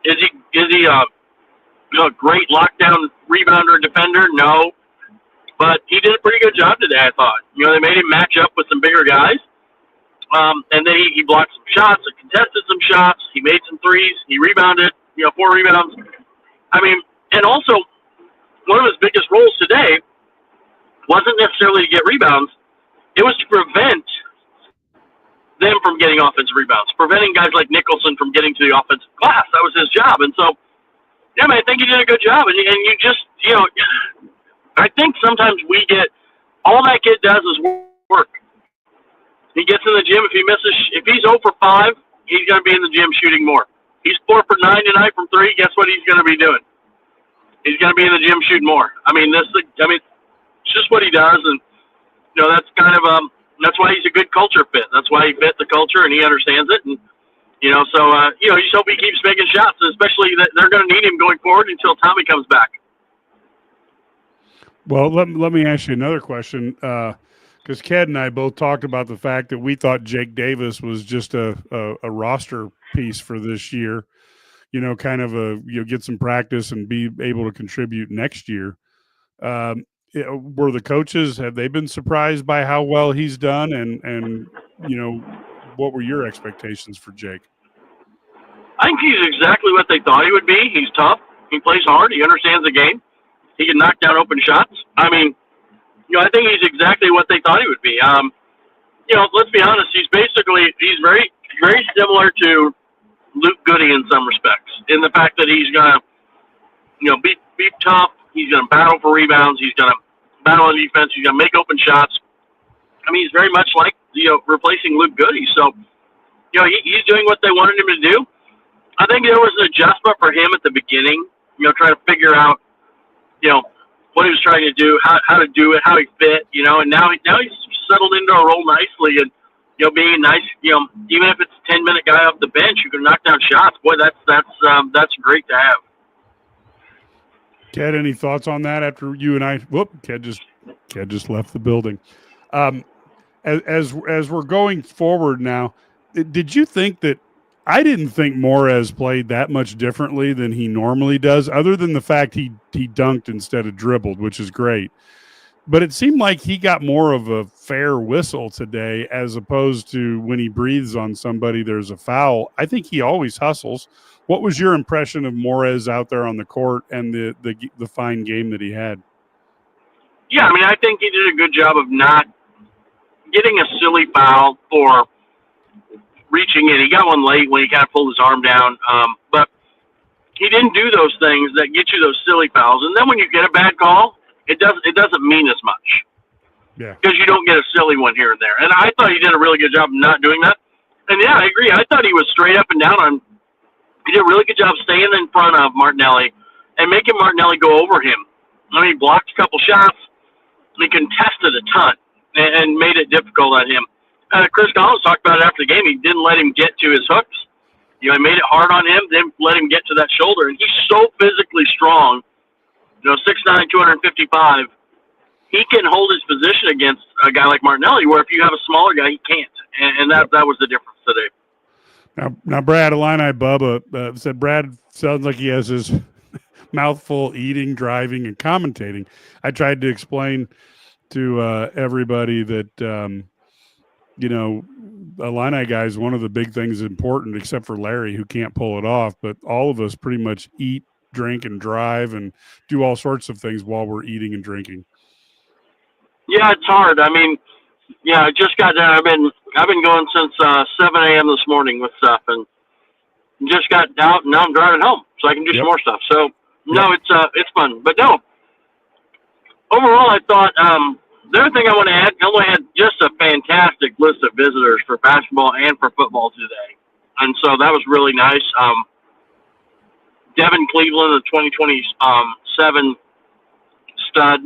Is he a great lockdown rebounder defender? No, but he did a pretty good job today, I thought. They made him match up with some bigger guys, and then he blocked some shots, and contested some shots. He made some threes. He rebounded. 4 rebounds. I mean, and also one of his biggest roles today wasn't necessarily to get rebounds. It was to prevent them from getting offensive rebounds, preventing guys like Nicholson from getting to the offensive glass. That was his job. And so, yeah, man, I think he did a good job. And you just, I think sometimes we get, all that kid does is work. He gets in the gym. If he's 0 for 5, he's going to be in the gym shooting more. He's 4 for 9 tonight from 3. Guess what he's going to be doing? He's going to be in the gym shooting more. It's just what he does, and that's kind of that's why he's a good culture fit. That's why he fit the culture, and he understands it. And you just hope he keeps making shots, especially that they're going to need him going forward until Tommy comes back.
Well, let me ask you another question, because Ked and I both talked about the fact that we thought Jake Davis was just a roster piece for this year. Kind of get some practice and be able to contribute next year. Were the coaches, have they been surprised by how well he's done? And what were your expectations for Jake?
I think he's exactly what they thought he would be. He's tough. He plays hard. He understands the game. He can knock down open shots. I mean, I think he's exactly what they thought he would be. Let's be honest. He's very, very similar to Luke Goody in some respects, in the fact that he's going to, be tough. He's going to battle for rebounds. He's going to battle on defense. He's going to make open shots. I mean, he's very much like, replacing Luke Goody. So, he's doing what they wanted him to do. I think there was an adjustment for him at the beginning, trying to figure out, what he was trying to do, how to do it, how he fit, and now he's settled into a role nicely, and, being nice, even if it's a 10-minute guy off the bench who can knock down shots, boy, that's great to have.
Ked, any thoughts on that after you and I? Ked just left the building. As we're going forward now, did you think that? I didn't think Morz played that much differently than he normally does, other than the fact he dunked instead of dribbled, which is great. but it seemed like he got more of a fair whistle today as opposed to when he breathes on somebody, there's a foul. I think he always hustles. What was your impression of Morz out there on the court and the fine game that he had?
Yeah, I mean, I think he did a good job of not getting a silly foul for reaching in. He got one late when he kind of pulled his arm down, but he didn't do those things that get you those silly fouls. And then when you get a bad call, it doesn't mean as much.
Yeah.
Because you don't get a silly one here and there. And I thought he did a really good job of not doing that. And yeah, I agree. I thought he was straight up and down on. He did a really good job staying in front of Martinelli and making Martinelli go over him. I mean, he blocked a couple shots. He contested a ton and made it difficult on him. Chris Collins talked about it after the game. He didn't let him get to his hooks. You know, he made it hard on him, then let him get to that shoulder. And he's so physically strong, 6'9", 255. He can hold his position against a guy like Martinelli, where if you have a smaller guy, he can't. And that was the difference today.
Now Brad, Illini Bubba said Brad sounds like he has his mouth full eating, driving, and commentating. I tried to explain to everybody that, Illini guys, one of the big things important, except for Larry, who can't pull it off, but all of us pretty much eat, drink, and drive and do all sorts of things while we're eating and drinking.
Yeah, it's hard. I mean, yeah, I just got done. I've been going since 7 a.m. this morning with stuff, and just got out, and now I'm driving home, so I can do some more stuff. So, no, it's fun. But no, overall, I thought the other thing I want to add, Illinois had just a fantastic list of visitors for basketball and for football today, and so that was really nice. Devin Cleveland, the 2027 stud,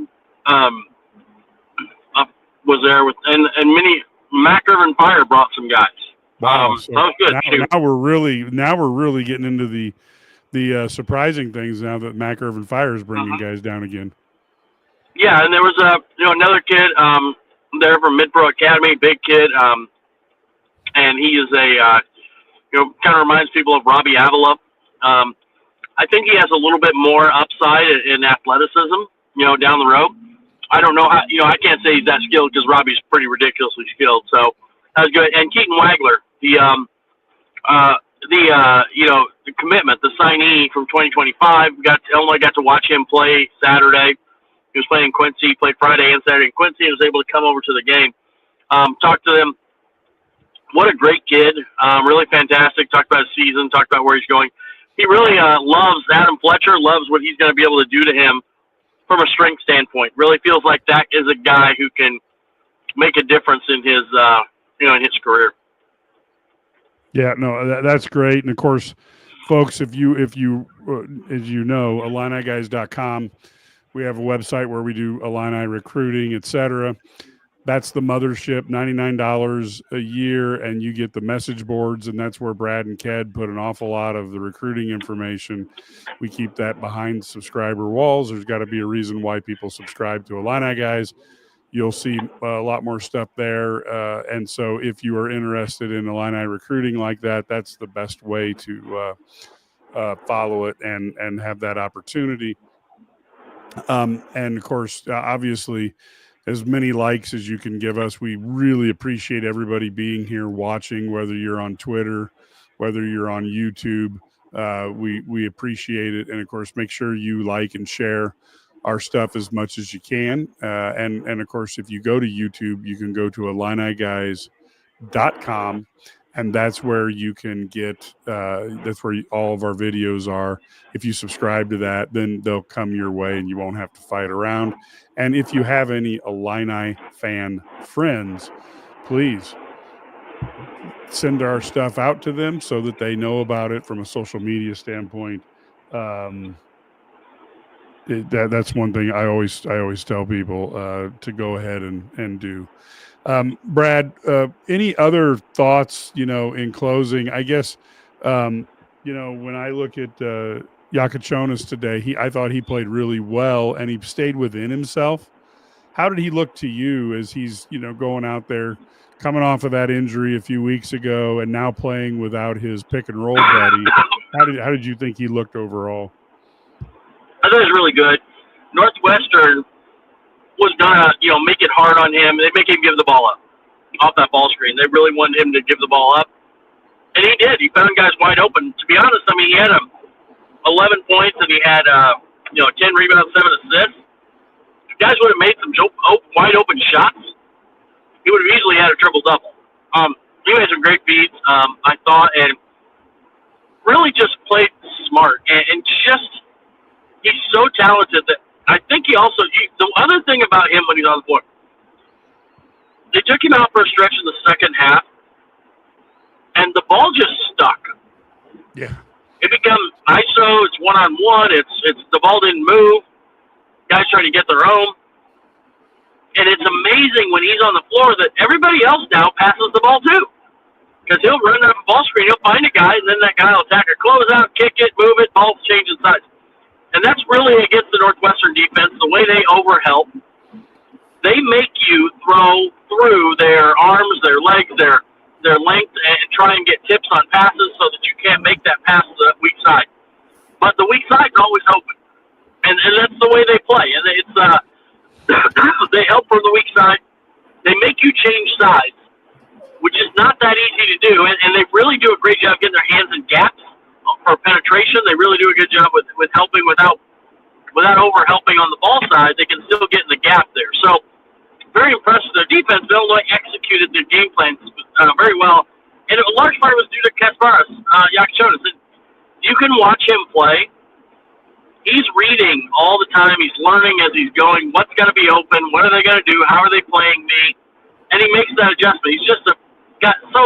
was there with, and many Mac Irvin Fire brought some guys.
Wow,
so that was good.
Now we're really getting into the surprising things now that Mac Irvin Fire is bringing guys down again.
Yeah, and there was another kid there from Mid-Pro Academy, big kid, and he is a kind of reminds people of Robbie Avila. I think he has a little bit more upside in athleticism, down the road. I don't know how, I can't say he's that skilled because Robbie's pretty ridiculously skilled. So that was good. And Keaton Wagler, the commitment, the signee from 2025, Illinois got to watch him play Saturday. He was playing in Quincy. He played Friday and Saturday in Quincy and was able to come over to the game. Talked to them. What a great kid. Really fantastic. Talked about his season. Talked about where he's going. He really loves Adam Fletcher, loves what he's going to be able to do to him from a strength standpoint. Really feels like that is a guy who can make a difference in his, in his career.
Yeah, no, that's great. And of course, folks, if you as you know, IlliniGuys.com, we have a website where we do Illini recruiting, etc. That's the mothership, $99 a year, and you get the message boards, and that's where Brad and Ked put an awful lot of the recruiting information. We keep that behind subscriber walls. There's got to be a reason why people subscribe to Illini Guys. You'll see a lot more stuff there. And so if you are interested in Illini recruiting like that, that's the best way to follow it and have that opportunity. And, of course, obviously, as many likes as you can give us. We really appreciate everybody being here watching, whether you're on Twitter, whether you're on YouTube. We appreciate it. And, of course, make sure you like and share our stuff as much as you can. And of course, if you go to YouTube, you can go to IlliniGuys.com, and that's where you can get that's where all of our videos are. If you subscribe to that, then they'll come your way and you won't have to fight around. And if you have any Illini fan friends, please send our stuff out to them so that they know about it from a social media standpoint. That's one thing I always tell people to go ahead and do. Brad, any other thoughts, in closing? I guess, when I look at Yakachonis today, I thought he played really well and he stayed within himself. How did he look to you as he's, going out there, coming off of that injury a few weeks ago and now playing without his pick and roll buddy? How did you think he looked overall?
I thought it was really good. Northwestern, was gonna, make it hard on him. They make him give the ball up off that ball screen. They really wanted him to give the ball up, and he did. He found guys wide open. To be honest, I mean, he had 11 points and he had 10 rebounds, 7 assists. If guys would have made some wide open shots, he would have easily had a triple double. He made some great beats, I thought, and really just played smart and just he's so talented that I think he also the other thing about him when he's on the floor, they took him out for a stretch in the second half, and the ball just stuck.
Yeah.
It becomes ISO. It's one-on-one. It's the ball didn't move. Guys trying to get their own. And it's amazing when he's on the floor that everybody else now passes the ball too. Because he'll run up a ball screen, he'll find a guy, and then that guy will attack a closeout, kick it, move it, ball changes sides. And that's really against the Northwestern defense, the way they overhelp. They make you throw through their arms, their legs, their length, and try and get tips on passes so that you can't make that pass to the weak side. But the weak side's always open. And that's the way they play. And it's they help from the weak side. They make you change sides, which is not that easy to do. And they really do a great job getting their hands in gaps for penetration. They really do a good job with helping without over-helping on the ball side. They can still get in the gap there. So very impressed with their defense. Illinois executed their game plans very well. And a large part was due to Kasparas, Yakichonis. You can watch him play. He's reading all the time. He's learning as he's going. What's going to be open? What are they going to do? How are they playing me? And he makes that adjustment. He's just got so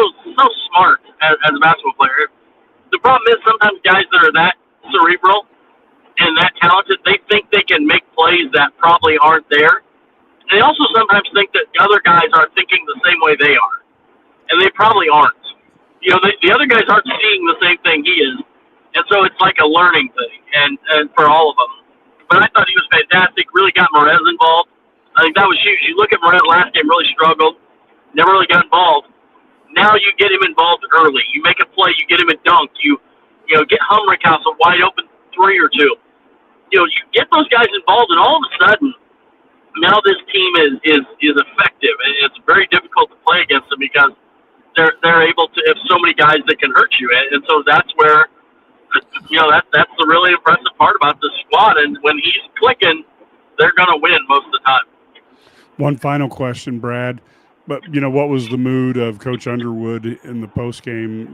smart as a basketball player. The problem is sometimes guys that are that cerebral and that talented, they think they can make plays that probably aren't there. They also sometimes think that the other guys are thinking the same way they are, and they probably aren't. The other guys aren't seeing the same thing he is, and so it's like a learning thing, and for all of them. But I thought he was fantastic. Really got Morz involved. I think that was huge. You look at Morz last game, really struggled, never really got involved. Now you get him involved early. You make a play, you get him a dunk. You get Humrickhouse a wide open 3 or 2. You get those guys involved, and all of a sudden, now this team is effective, and it's very difficult to play against them because they're able to have so many guys that can hurt you, and so that's where that's the really impressive part about this squad. And when he's clicking, they're going to win most of the time.
One final question, Brad. But what was the mood of Coach Underwood in the post game?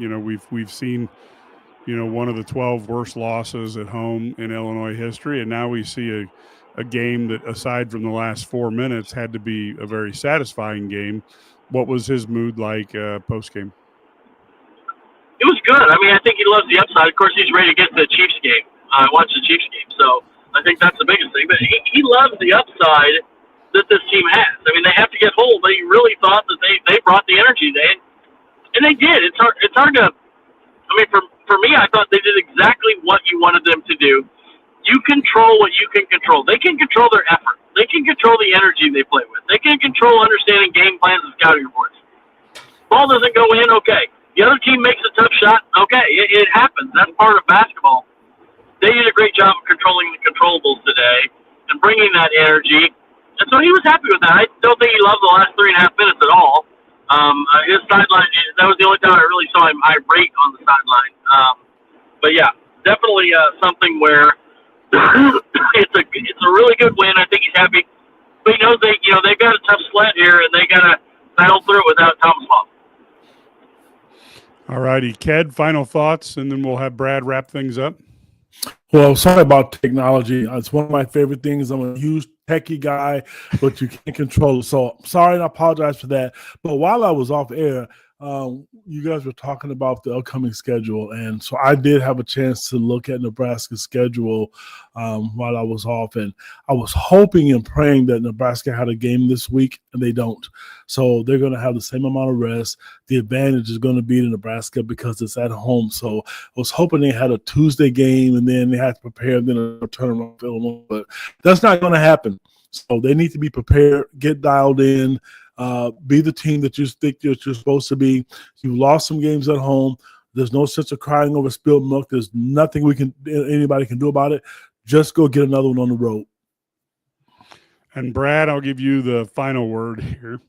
We've seen one of the 12 worst losses at home in Illinois history, and now we see a game that, aside from the last 4 minutes, had to be a very satisfying game. What was his mood like post-game?
It was good. I mean, I think he loves the upside. Of course, he's ready to get to the Chiefs game. I watched the Chiefs game, so I think that's the biggest thing. But he loves the upside that this team has. I mean, they have to get whole, but he really thought that they brought the energy. And they did. It's hard to – I mean, for me, I thought they did exactly what you wanted them to do. You control what you can control. They can control their effort. They can control the energy they play with. They can control understanding game plans and scouting reports. Ball doesn't go in, okay. The other team makes a tough shot, okay. It happens. That's part of basketball. They did a great job of controlling the controllables today and bringing that energy. And so he was happy with that. I don't think he loved the last 3.5 minutes at all. His sideline, that was the only time I really saw him irate on the sideline. But yeah, definitely something where it's a really good win. I think he's happy, but he knows they've got a tough sled here, and they got to battle through it without Thomas Hall.
All righty, Ked, final thoughts, and then we'll have Brad wrap things up.
Well, sorry about technology. It's one of my favorite things. I'm a huge techie guy, but you can't control it. So sorry, and I apologize for that. But while I was off air, you guys were talking about the upcoming schedule, and so I did have a chance to look at Nebraska's schedule while I was off, and I was hoping and praying that Nebraska had a game this week, and they don't. So they're going to have the same amount of rest. The advantage is going to be to Nebraska because it's at home. So I was hoping they had a Tuesday game, and then they had to prepare, and then a turnaround for Illinois, but that's not going to happen. So they need to be prepared, get dialed in. Be the team that you think that you're supposed to be. You lost some games at home. There's no sense of crying over spilled milk. There's nothing anybody can do about it. Just go get another one on the road.
And Brad, I'll give you the final word here.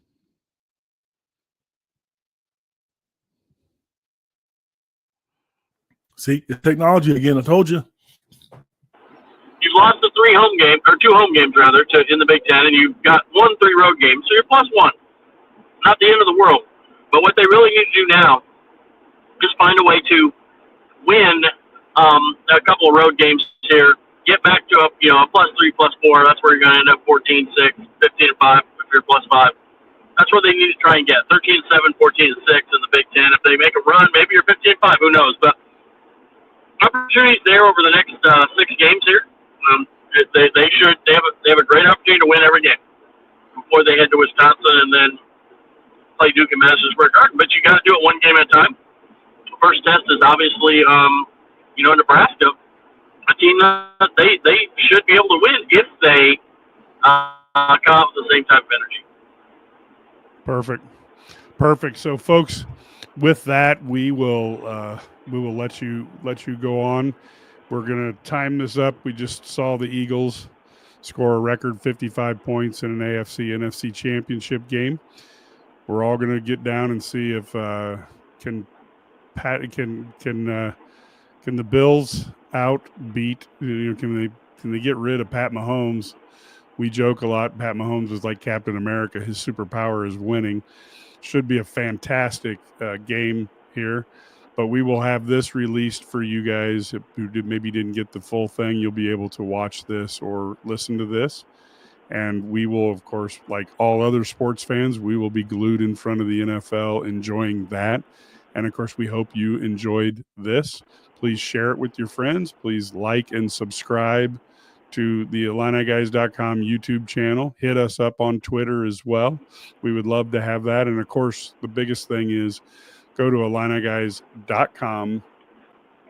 See, technology again. I told you.
You've lost the 2 home games rather, in the Big Ten, and you've got 1 3 road games, so you're +1. Not the end of the world. But what they really need to do now is find a way to win a couple of road games here. Get back to a +3, +4. That's where you're going to end up 14-6, 15-5 if you're +5. That's where they need to try and get 13-7, 14-6 in the Big Ten. If they make a run, maybe you're 15-5. Who knows? But opportunities there over the next 6 games here. They have a great opportunity to win every game before they head to Wisconsin and then play Duke and Madison Square Garden. But you got to do it 1 game at a time. The first test is obviously Nebraska, a team that they should be able to win if they come out with the same type of energy.
Perfect. So, folks, with that, we will let you go on. We're going to time this up. We just saw the Eagles score a record 55 points in an AFC-NFC championship game. We're all going to get down and see if can the Bills outbeat? Can they get rid of Pat Mahomes? We joke a lot. Pat Mahomes is like Captain America. His superpower is winning. Should be a fantastic game here. But we will have this released for you guys who maybe didn't get the full thing. You'll be able to watch this or listen to this. And we will, of course, like all other sports fans, we will be glued in front of the NFL enjoying that. And, of course, we hope you enjoyed this. Please share it with your friends. Please like and subscribe to the IlliniGuys.com YouTube channel. Hit us up on Twitter as well. We would love to have that. And, of course, the biggest thing is go to IlliniGuys.com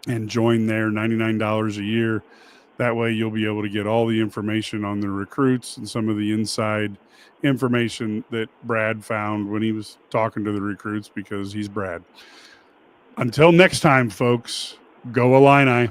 and join there, $99 a year. That way you'll be able to get all the information on the recruits and some of the inside information that Brad found when he was talking to the recruits, because he's Brad. Until next time, folks, go Illini.